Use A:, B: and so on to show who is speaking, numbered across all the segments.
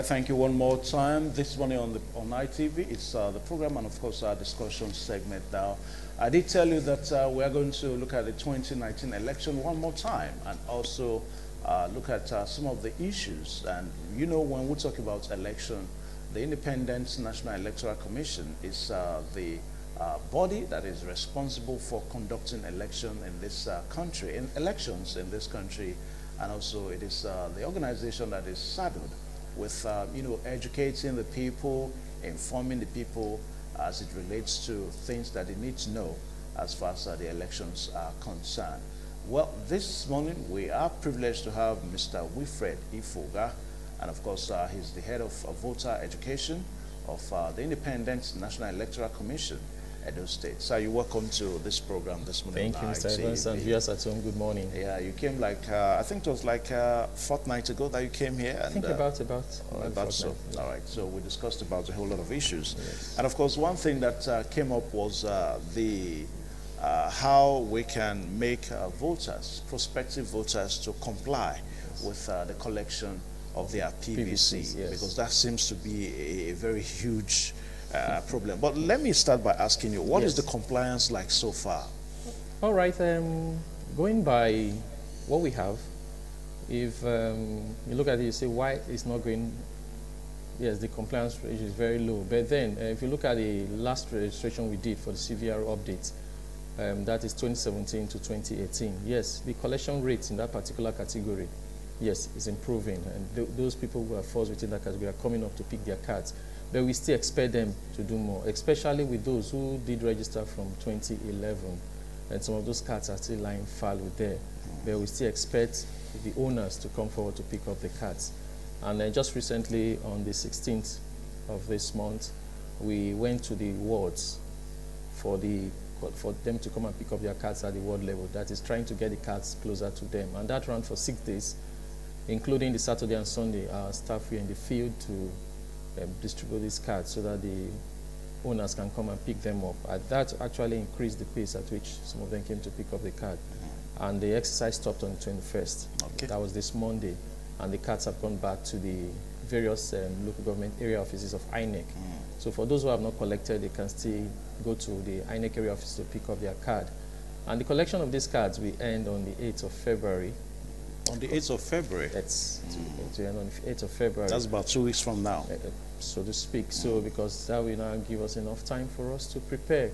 A: right, thank you one more time. This morning on ITV, it's the program and of course our discussion segment now. I did tell you that we are going to look at the 2019 election one more time and also look at some of the issues. And you know, when we talk about election, the Independent National Electoral Commission is the body that is responsible for conducting election in this country, elections in this country, and also it is the organization that is saddled with you know, educating the people, informing the people as it relates to things that they need to know as far as the elections are concerned. Well, this morning we are privileged to have Mr. Wilfred Ifoga, and of course he's the head of voter education of the Independent National Electoral Commission, Edo State. So you're welcome to this program this morning.
B: Thank you, Mr. Evans, and viewers at home, good morning.
A: Yeah, you came like, I think it was like a fortnight ago that you came here. And,
B: I think about
A: so.
B: Yeah.
A: All right, so we discussed about a whole lot of issues.
B: Yes.
A: And of course, one thing that came up was how we can make voters, prospective voters, to comply with the collection of their PVC,
B: yes.
A: because that seems to be a very huge problem. But let me start by asking you, what is the compliance like so far?
B: All right, going by what we have, if you look at it, you say why it's not going. Yes, the compliance rate is very low. But then, if you look at the last registration we did for the CVR update, that is 2017 to 2018. Yes, the collection rate in that particular category, yes, is improving, and those people who are falls within that category are coming up to pick their cards. But we still expect them to do more, especially with those who did register from 2011, and some of those cards are still lying fallow there. But we still expect the owners to come forward to pick up the cards. And just recently, on the 16th of this month, we went to the wards for them to come and pick up their cards at the ward level. That is trying to get the cards closer to them. And that ran for 6 days, including the Saturday and Sunday. Our staff were in the field to distribute these cards so that the owners can come and pick them up. That actually increased the pace at which some of them came to pick up the card. And the exercise stopped on the 21st. Okay. That was this Monday. And the cards have gone back to the various local government area offices of Inec. So for those who have not collected, they can still go to the Inec area office to pick up their card. And the collection of these cards will end on the 8th of February.
A: On the 8th of February?
B: That's to end on the 8th of February.
A: That's about 2 weeks from now.
B: So to speak. So because that will now give us enough time for us to prepare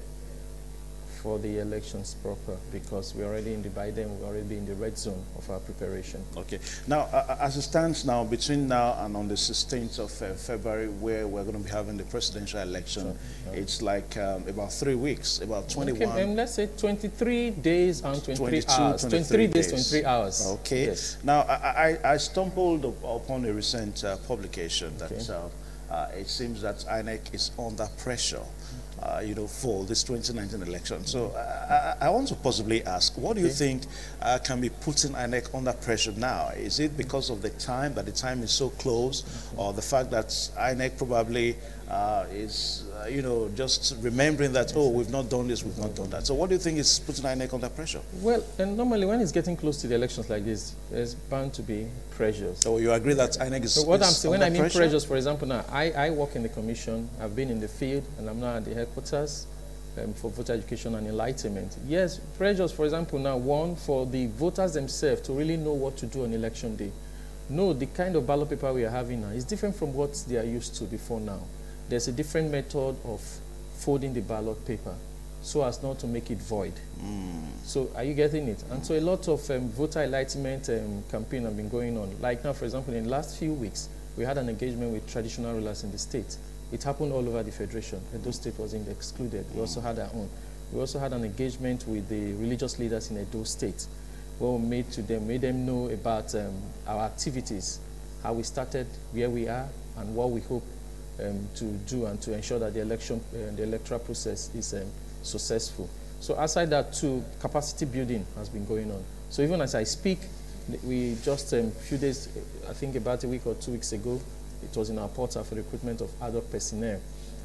B: for the elections proper, because we're already by then we'll already be in the red zone of our preparation. Okay.
A: Now, as it stands now, between now and on the 16th of February, where we're going to be having the presidential election, it's like about 3 weeks, about 21.
B: Okay, let's say 23 days and 23 hours. 23 days, 23 hours.
A: Okay. Yes. Now, I stumbled upon a recent publication that it seems that INEC is under pressure. You know, for this 2019 election. So I want to possibly ask, what do you think can be putting INEC under pressure now? Is it because of the time, that the time is so close, or the fact that INEC probably is, you know, just remembering that, oh, we've not done this, we've not done that. So what do you think is putting INEC under pressure?
B: Well, and normally when it's getting close to the elections like this, there's bound to be pressures.
A: So you agree that INEC is,
B: so what I'm saying, when I mean
A: pressure?
B: Pressures, for example, now, I work in the commission, I've been in the field, and I'm now at the headquarters for voter education and enlightenment. Yes, pressures, for example, now, one, for the voters themselves to really know what to do on election day. No, the kind of ballot paper we are having now is different from what they are used to before now. There's a different method of folding the ballot paper so as not to make it void. So are you getting it? And so a lot of voter enlightenment campaign have been going on. Like now, for example, in the last few weeks, we had an engagement with traditional rulers in the state. It happened all over the federation. Edo State wasn't excluded. We also had our own. We also had an engagement with the religious leaders in Edo State, where we made them know about our activities, how we started, where we are, and what we hope to do, and to ensure that the electoral process is successful. So outside that too, capacity building has been going on. So even as I speak, we just a few days, I think about a week or 2 weeks ago, it was in our portal for recruitment of adult personnel,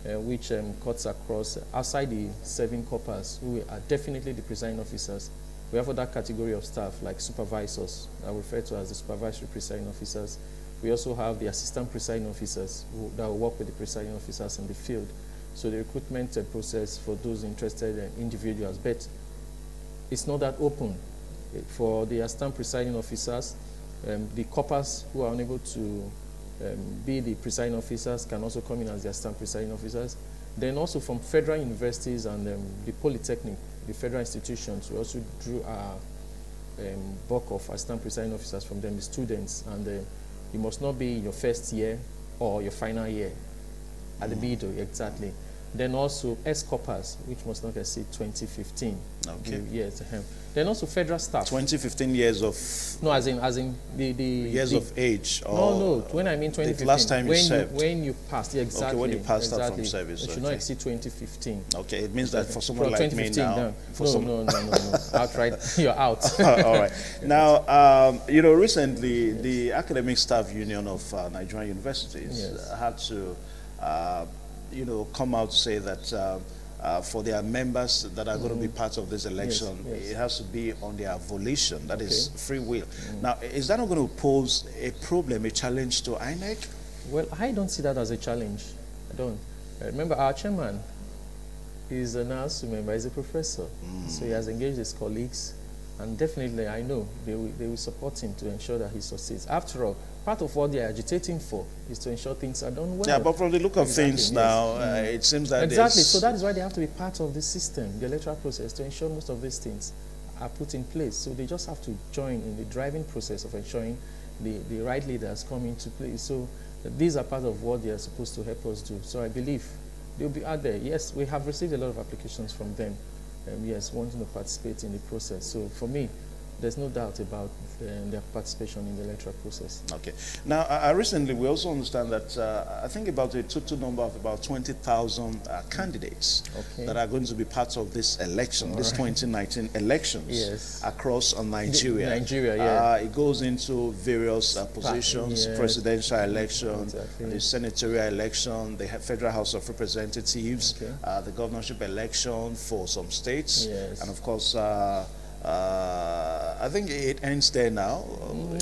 B: which cuts across outside the serving corpers, who are definitely the presiding officers. We have other category of staff like supervisors, I refer to as the supervisory presiding officers. We also have the assistant presiding officers that will work with the presiding officers in the field. So the recruitment process for those interested individuals, but it's not that open. For the assistant presiding officers, the corpers who are unable to be the presiding officers can also come in as the assistant presiding officers. Then also from federal universities and the polytechnic, the federal institutions, we also drew our bulk of assistant presiding officers from them, the students, and you must not be your first year or your final year at the middle, exactly. Then also S-corpers, which must not exceed 2015.
A: Okay.
B: Yes. Then also federal staff.
A: 2015 years of...
B: No, as in the
A: years of age. Or
B: no, when I mean 2015.
A: The last time you served.
B: When you passed, yeah, exactly.
A: Okay, when you passed out from service.
B: It should not exceed 2015.
A: Okay, it means that for someone like me now...
B: No. Outright, you're out.
A: All right. Now, you know, recently the Academic Staff Union of Nigerian Universities had to... you know, come out to say that for their members that are going to be part of this election, it has to be on their volition, that is free will. Now, is that not going to pose a problem, a challenge to Inec?
B: Well, I don't see that as a challenge. I don't. Remember, our chairman is a nurse member, he's a professor. So he has engaged his colleagues, and definitely I know they will support him to ensure that he succeeds. After all, part of what they are agitating for is to ensure things are done well.
A: Yeah, but from the look of things now, it seems that
B: exactly. So that is why they have to be part of the system, the electoral process, to ensure most of these things are put in place. So they just have to join in the driving process of ensuring the right leaders come into place. So these are part of what they are supposed to help us do. So I believe they'll be out there. Yes, we have received a lot of applications from them. Yes, wanting to participate in the process. So for me, there's no doubt about their participation in the electoral process. Okay.
A: Now, recently we also understand that I think about a total number of about 20,000 candidates that are going to be part of this election, this 2019 elections across Nigeria. It goes into various positions, presidential election, the senatorial election, the Federal House of Representatives, the governorship election for some states, and of course, I think it ends there now.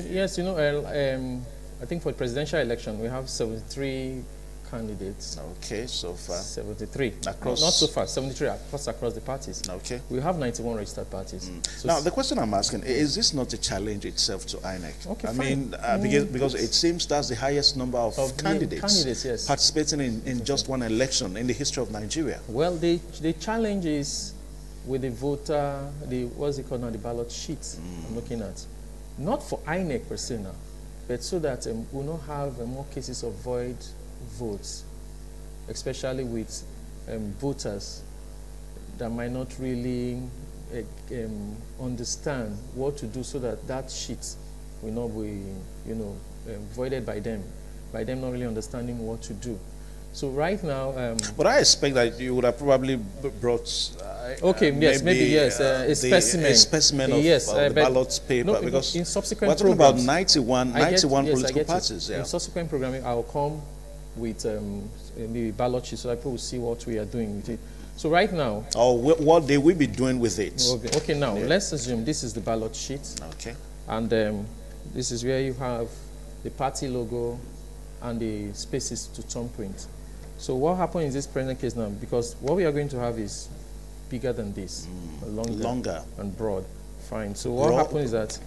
B: Yes, you know, I think for the presidential election, we have 73 candidates.
A: Okay, so far.
B: 73.
A: Across?
B: Not so far, 73 across the parties.
A: Okay.
B: We have 91 registered parties. So
A: now, the question I'm asking, is this not a challenge itself to INEC?
B: Okay,
A: I mean, because it seems that's the highest number of candidates participating in just one election in the history of Nigeria.
B: Well, the challenge is with the voter, what's it called now, the ballot sheet I'm looking at. Not for INEC per se now, but so that we'll not have more cases of void votes, especially with voters that might not really understand what to do, so that that sheet will not be, you know, voided by them not really understanding what to do. So right now...
A: but I expect that you would have probably brought...
B: maybe a
A: specimen of the ballot paper,
B: no,
A: because
B: in subsequent
A: we're talking about 91 political parties.
B: In subsequent programming, I'll come with the ballot sheet so that people will see what we are doing with it. So right now...
A: Or what they will be doing with it.
B: Okay, now, let's assume this is the ballot sheet.
A: Okay.
B: And this is where you have the party logo and the spaces to thumbprint. So what happened in this present case now, because what we are going to have is bigger than this, longer and broad. Fine. So what happens is that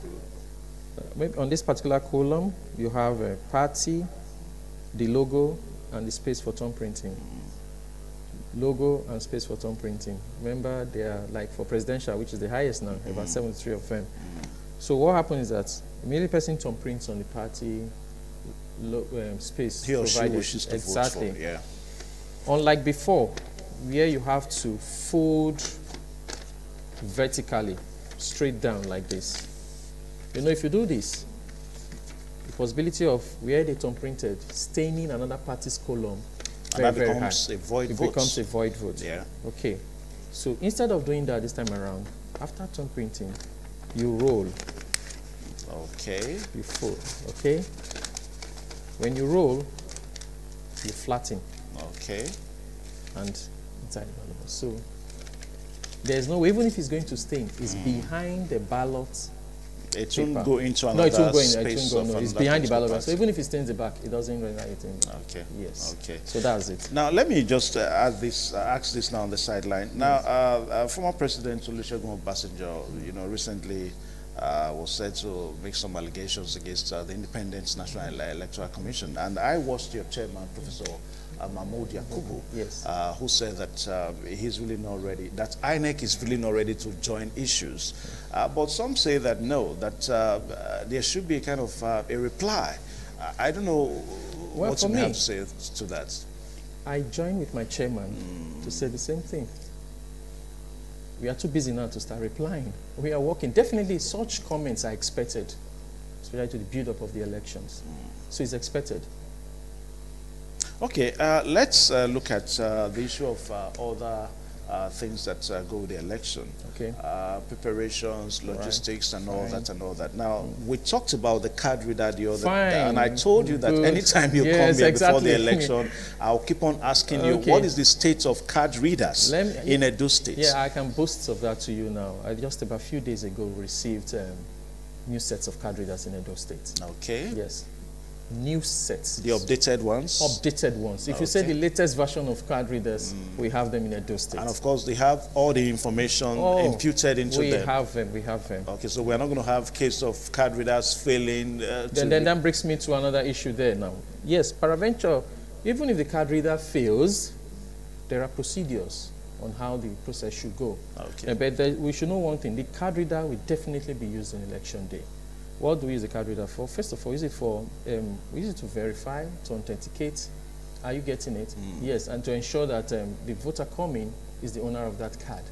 B: maybe on this particular column, you have a party, the logo, and the space for thumbprinting. Logo and space for thumbprinting. Remember, they are like for presidential, which is the highest now, about 73 of them. So what happens is that immediately person thumbprints on the party space
A: he or
B: provided.
A: She wishes to vote for,
B: Unlike before, where you have to fold vertically, straight down like this. You know, if you do this, the possibility of where they thumbprinted staining another party's column very
A: becomes
B: high.
A: A void
B: it
A: vote.
B: Becomes a void vote.
A: Yeah.
B: Okay. So instead of doing that this time around, after thumbprinting, you roll.
A: Okay.
B: You fold. Okay. When you roll, you flatten.
A: Okay.
B: And inside. So there's no way, even if it's going to stain, it's behind the ballot
A: It won't go into
B: No,
A: another
B: it won't go in.
A: space
B: It won't go. No, it's
A: another
B: behind the
A: political
B: ballot box.
A: party.
B: So even if it stays in the back, it doesn't render anything.
A: Okay.
B: Yes.
A: Okay.
B: So that's it.
A: Now, let me just ask this now on the sideline. Now, former President Olusegun Obasanjo, recently was said to make some allegations against the Independent National Electoral Commission. And I watched your chairman, Professor Mahmoud Yakubu,
B: yes.
A: who said that he's really not ready, that INEC is really not ready to join issues. But some say that no, that there should be a kind of a reply. I don't know what you have to say to that.
B: I join with my chairman to say the same thing. We are too busy now to start replying. We are working. Definitely such comments are expected, especially to the build-up of the elections. So it's expected.
A: Okay, let's look at the issue of other things that go with the election.
B: Okay.
A: Preparations, logistics, and all
B: Fine.
A: that and all that. Now, we talked about the card reader the other
B: Fine.
A: day, and I told you that
B: Good.
A: anytime you
B: Yes,
A: come here
B: exactly.
A: before the election, I'll keep on asking you,
B: Okay.
A: what is the state of card readers in Edo State?
B: Yeah, I can boast of that to you now. I just about a few days ago received new sets of card readers in Edo State.
A: Okay.
B: Yes. New sets.
A: The updated ones?
B: Updated ones. If you say the latest version of card readers, we have them in Edo State.
A: And of course, they have all the information imputed into them.
B: We have them, we have them.
A: Okay, so we're not going to have case of card readers failing.
B: Then that brings me to another issue there now. Yes, peradventure, even if the card reader fails, there are procedures on how the process should go.
A: Okay.
B: But we should know one thing. The card reader will definitely be used on election day. What do we use the card reader for? First of all, we use it to verify, to authenticate. Are you getting it? Yes, and to ensure that the voter coming is the owner of that card.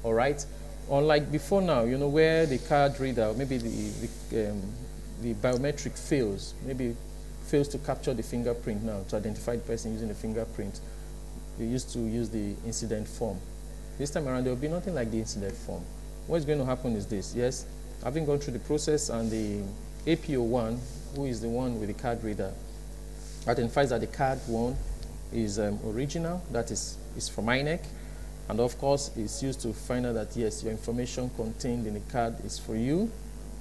B: All right? Unlike before now, where the card reader, maybe the biometric fails, maybe fails to capture the fingerprint now to identify the person using the fingerprint. They used to use the incident form. This time around, there will be nothing like the incident form. What's going to happen is this, yes, having gone through the process and the APO1, who is the one with the card reader, identifies that the card one is original, that is from Inec, and of course it's used to find out that yes, your information contained in the card is for you,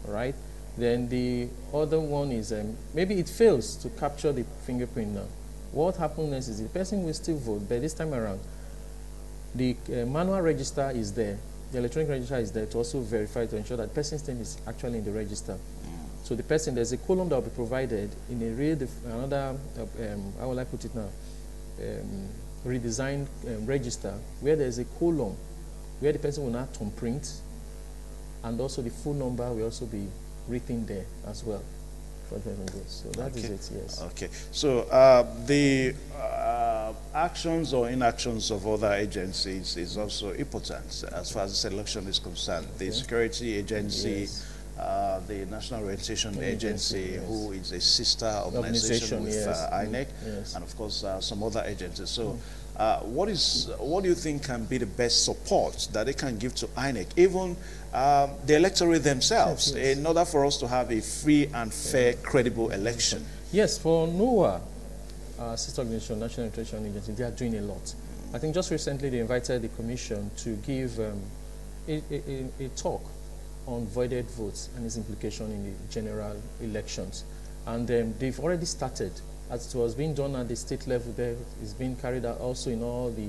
B: all right? Then the other one is, maybe it fails to capture the fingerprint now. What happens next is the person will still vote, but this time around, the manual register is there. The electronic register is there to also verify, to ensure that the person's name is actually in the register. So the person, there's a column that will be provided in another, how will I put it now, redesigned register, where there's a column where the person will now thumbprint, and also the phone number will also be written there as well. So that is it, yes. Okay.
A: So the actions or inactions of other agencies is also important as far as this election is concerned. The security agency, the National Orientation Agency, who is a sister organization with Inec, and of course some other agencies. So what do you think can be the best support that they can give to Inec, even the electorate themselves, in order for us to have a free and fair, credible election?
B: Yes, for NOAA, sister organization, National Orientation Agency, they are doing a lot. I think just recently they invited the commission to give a talk on voided votes and its implication in the general elections. And they've already started. As it was being done at the state level there, it's being carried out also in all the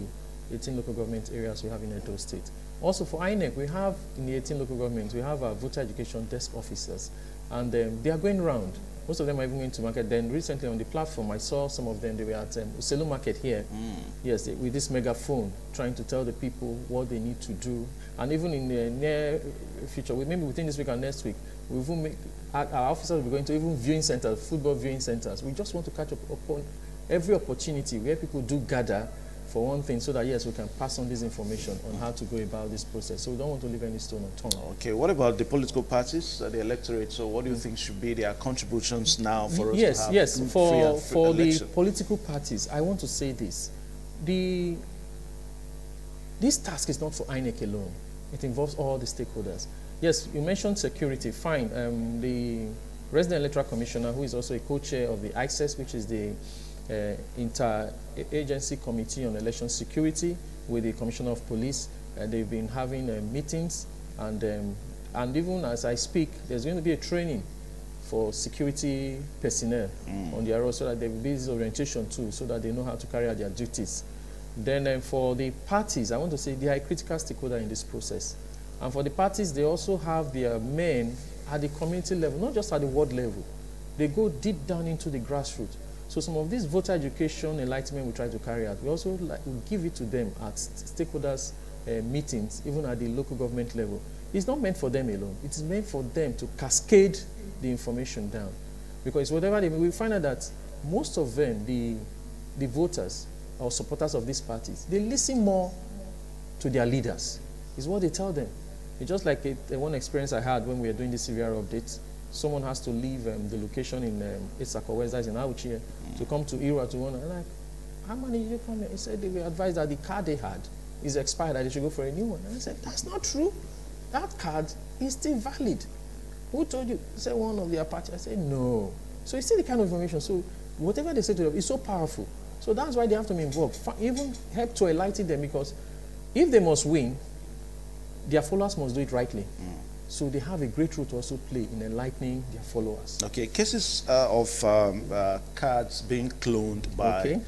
B: 18 local government areas we have in Edo State. Also for INEC, we have in the 18 local governments, we have our voter education desk officers, and they are going around. Most of them are even going to market. Then recently on the platform, I saw some of them, they were at Uselu Market here. Yes, with this megaphone, trying to tell the people what they need to do. And even in the near future, maybe within this week and next week, we will make, our officers will be going to even viewing centers, football viewing centers. We just want to catch up upon every opportunity where people do gather for one thing, so that yes, we can pass on this information on how to go about this process. So we don't want to leave any stone unturned.
A: Okay, what about the political parties, the electorate? So what do you think should be their contributions now for us to have
B: for
A: election?
B: The political parties, I want to say this. This task is not for INEC alone. It involves all the stakeholders. Yes, you mentioned security, fine. The Resident Electoral Commissioner, who is also a co-chair of the ICES, which is the Inter-Agency Committee on Election Security, with the Commissioner of Police. They've been having meetings, and And even as I speak, there's going to be a training for security personnel on their road so that there will be this orientation too, so that they know how to carry out their duties. Then for the parties, I want to say they are a critical stakeholder in this process. And for the parties, they also have their men at the community level, not just at the ward level. They go deep down into the grassroots. So some of this voter education enlightenment we try to carry out, we also we give it to them at stakeholders meetings, even at the local government level. It's not meant for them alone. It is meant for them to cascade the information down. Because whatever they, we find out that most of them, the voters or supporters of these parties, they listen more to their leaders. It's what they tell them. It's just like one experience I had when we were doing the CVR updates. Someone has to leave the location in Isako West, in Auchi, to come to Ira to one. And like, how many did you come here? He said they were advised that the card they had is expired, that they should go for a new one. And I said, that's not true. That card is still valid. Who told you? He said, one of their party. I said, no. So it's still the kind of information. So whatever they say to them is so powerful. So that's why they have to be involved. Even help to enlighten them, because if they must win, their followers must do it rightly. So they have a great role to also play in enlightening their followers. Okay,
A: cases of cards being cloned by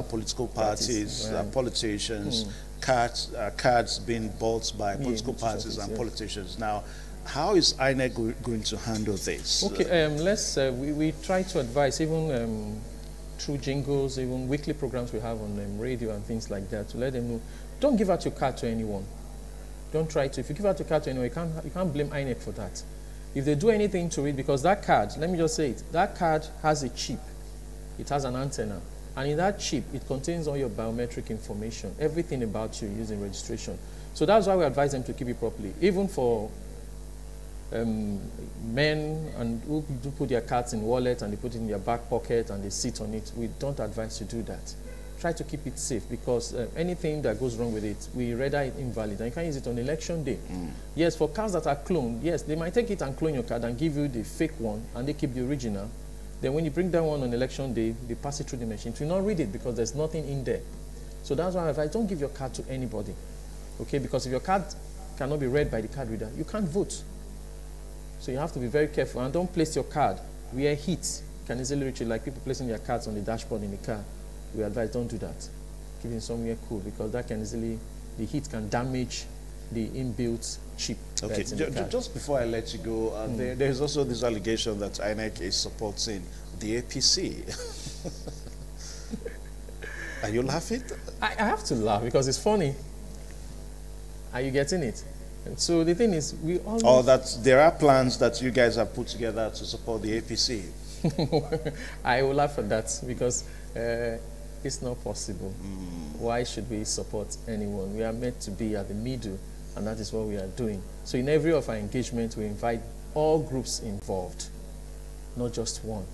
A: political parties, politicians, cards being bought by political parties and politicians. Now, how is Inec going to handle this?
B: Okay, we try to advise, even through jingles, even weekly programs we have on radio and things like that, to let them know, don't give out your card to anyone. Don't try to. If you give out your card to anyone, you can't blame Inec for that. If they do anything to it, because that card, let me just say it, that card has a chip. It has an antenna. And in that chip, it contains all your biometric information, everything about you using registration. So that's why we advise them to keep it properly. Even for men and who do put their cards in wallets and they put it in their back pocket and they sit on it, we don't advise to do that. Try to keep it safe, because anything that goes wrong with it, we render it invalid, and you can't use it on election day. Yes, for cards that are cloned, yes, they might take it and clone your card and give you the fake one, and they keep the original. Then when you bring that one on election day, they pass it through the machine. Do not read it, because there's nothing in there. So that's why I advise, don't give your card to anybody. Okay, because if your card cannot be read by the card reader, you can't vote. So you have to be very careful, and don't place your card where heat can easily reach it, like people placing their cards on the dashboard in the car. We advise, don't do that. Keep it somewhere cool, because that can easily, the heat can damage the inbuilt chip.
A: Okay, just before I let you go, there's also this allegation that Inec is supporting the APC. Are you laughing?
B: I have to laugh, because it's funny. Are you getting it? And so the thing is, we always...
A: Or that there are plans that you guys have put together to support the APC.
B: I will laugh at that, because it's not possible. Why should we support anyone? We are meant to be at the middle, and that is what we are doing. So in every of our engagement, we invite all groups involved, not just one.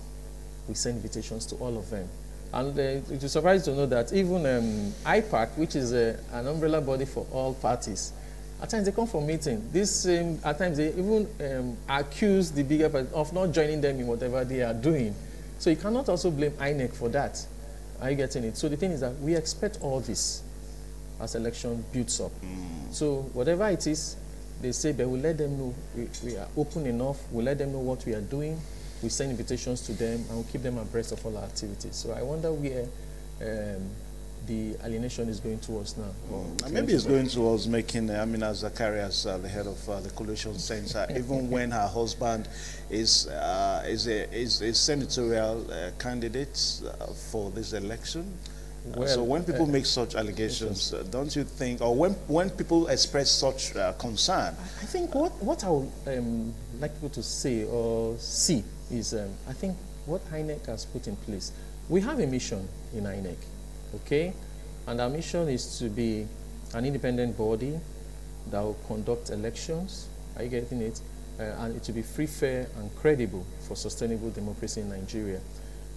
B: We send invitations to all of them. And it is surprising to know that even IPAC, which is an umbrella body for all parties, at times they come for meeting. At times they even accuse the bigger party of not joining them in whatever they are doing. So you cannot also blame INEC for that. Are you getting it? So the thing is that we expect all this as election builds up. So whatever it is, they say, but we'll let them know we are open enough. We'll let them know what we are doing. We send invitations to them, and we'll keep them abreast of all our activities. So I wonder where the alienation is going towards now.
A: Maybe it's going towards making Amina Zacharias the head of the Coalition Center, even when her husband is a senatorial candidate for this eletion. Well, so when people make such allegations, don't you think, or when people express such concern?
B: I think what I would like people to say or see is, I think what INEC has put in place, we have a mission in INEC. Okay, and our mission is to be an independent body that will conduct elections. Are you getting it? And it will be free, fair, and credible for sustainable democracy in Nigeria.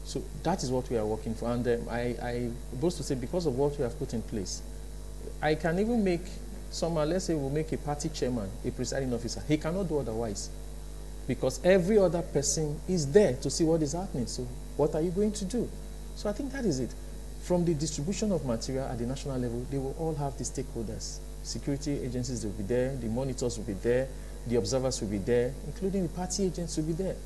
B: So that is what we are working for. And I boast to say, because of what we have put in place, I can even make someone, let's say we'll make a party chairman, a presiding officer. He cannot do otherwise, because every other person is there to see what is happening. So what are you going to do? So I think that is it. From the distribution of material at the national level, they will all have the stakeholders. Security agencies will be there, the monitors will be there, the observers will be there, including the party agents will be there.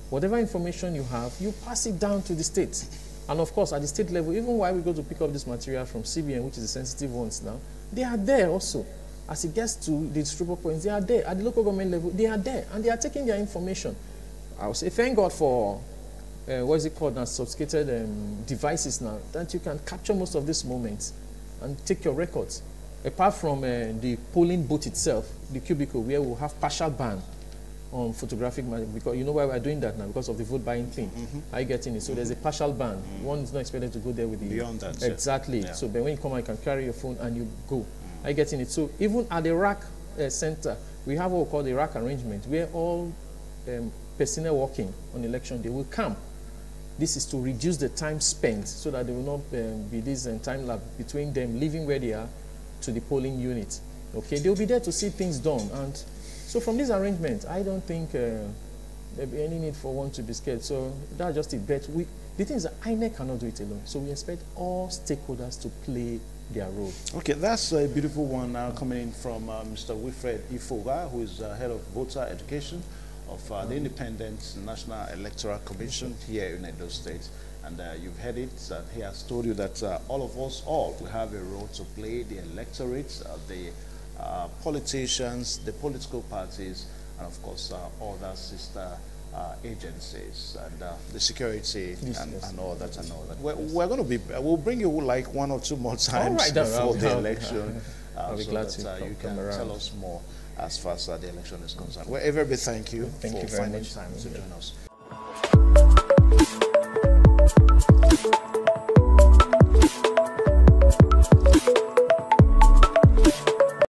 B: Whatever information you have, you pass it down to the state. And of course, at the state level, even while we go to pick up this material from CBN, which is the sensitive ones now, they are there also. As it gets to the distributor points, they are there. At the local government level, they are there, and they are taking their information. I would say thank God for, what is it called now, sophisticated devices now, that you can capture most of these moments and take your records. Apart from the polling booth itself, the cubicle, where we'll have partial ban on photographic, because you know why we're doing that now, because of the vote buying thing. Are you getting it? So there's a partial ban. One is not expected to go there with the...
A: Beyond that.
B: Exactly.
A: Yeah.
B: So then when you come out, you can carry your phone and you go. Are you getting it? So even at the rack center, we have what we call the rack arrangement, where all personnel working on election day will come. This is to reduce the time spent so that there will not be this time lag between them leaving where they are to the polling unit. Okay, they'll be there to see things done. And so from this arrangement, I don't think there'll be any need for one to be scared. So that's just it. But the thing is that Inec cannot do it alone. So we expect all stakeholders to play their role.
A: Okay, that's a beautiful one now coming in from Mr. Wilfred Ifoga, who is head of voter education of the Independent National Electoral Commission here in Edo State. And you've heard it, he has told you that all of us will have a role to play, the electorates, the politicians, the political parties, and of course other sister agencies and the security and all that and all that. We're going to be, we'll bring you like 1 or 2 more times before the election so that you can tell us more as far as the election is concerned. Well, everybody, thank you for finding time to join us.